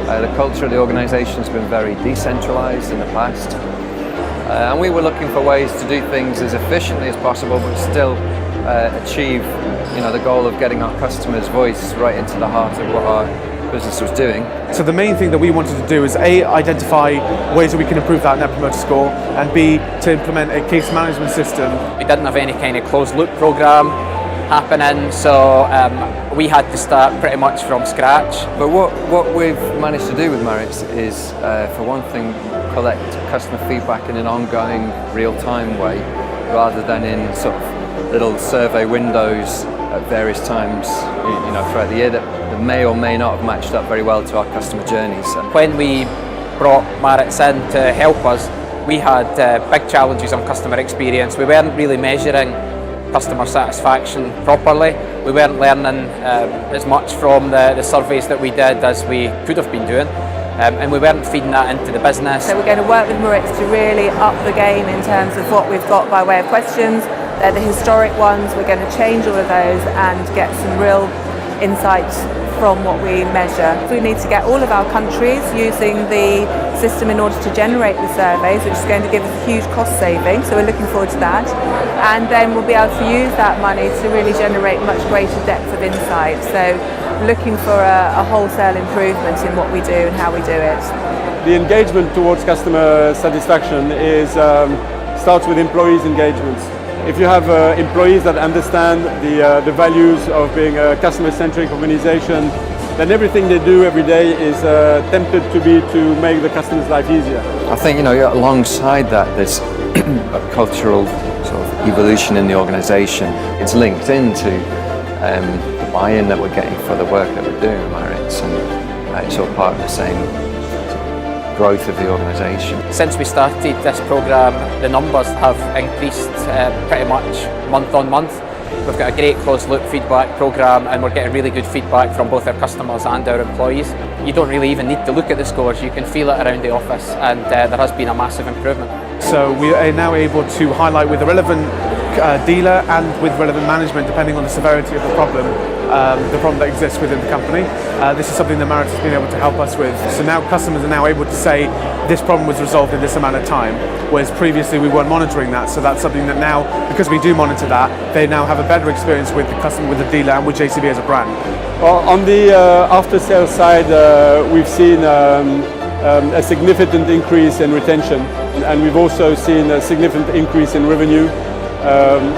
The culture of the organisation has been very decentralised in the past, and we were looking for ways to do things as efficiently as possible, but still achieve, the goal of getting our customers' voice right into the heart of what our business was doing. So the main thing that we wanted to do is A, identify ways that we can improve that Net Promoter Score, and B, to implement a case management system. We didn't have any kind of closed loop program happening, so we had to start pretty much from scratch. But what we've managed to do with Maritz is, for one thing, collect customer feedback in an ongoing, real-time way, rather than in sort of little survey windows at various times, throughout the year that may or may not have matched up very well to our customer journeys. When we brought Maritz in to help us, we had big challenges on customer experience. We weren't really measuring customer satisfaction properly. We weren't learning as much from the surveys that we did as we could have been doing, and we weren't feeding that into the business. So we're going to work with Maritz to really up the game in terms of what we've got by way of questions. They're the historic ones. We're going to change all of those and get some real insights from what we measure. We need to get all of our countries using the system in order to generate the surveys, which is going to give us a huge cost saving, so we're looking forward to that. And then we'll be able to use that money to really generate much greater depth of insight. So looking for a wholesale improvement in what we do and how we do it. The engagement towards customer satisfaction starts with employees' engagements. If you have employees that understand the values of being a customer-centric organization, then everything they do every day is tempted to make the customer's life easier. I think, alongside that, there's a cultural sort of evolution in the organisation. It's linked into the buy-in that we're getting for the work that we're doing at Maritz, and it's all part of the same growth of the organisation. Since we started this programme, the numbers have increased pretty much month on month. We've got a great closed loop feedback programme, and we're getting really good feedback from both our customers and our employees. You don't really even need to look at the scores, you can feel it around the office, and there has been a massive improvement. So we are now able to highlight with the relevant dealer and with relevant management, depending on the severity of the problem that exists within the company. This is something that Maritz has been able to help us with. So now customers are now able to say this problem was resolved in this amount of time, whereas previously we weren't monitoring that. So that's something that now, because we do monitor that, they now have a better experience with the customer, with the dealer, and with JCB as a brand. Well, on the after-sales side, we've seen a significant increase in retention, and we've also seen a significant increase in revenue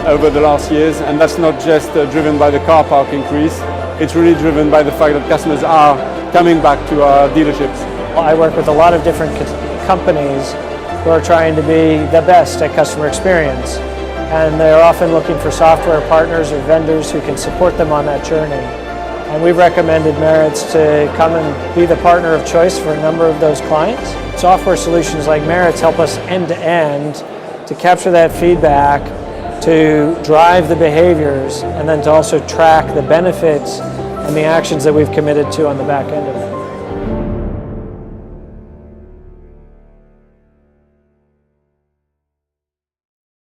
over the last years, and that's not just driven by the car park increase, it's really driven by the fact that customers are coming back to our dealerships. I work with a lot of different companies who are trying to be the best at customer experience, and they're often looking for software partners or vendors who can support them on that journey. And we've recommended Maritz to come and be the partner of choice for a number of those clients. Software solutions like Maritz help us end-to-end to capture that feedback, to drive the behaviors, and then to also track the benefits and the actions that we've committed to on the back end of it.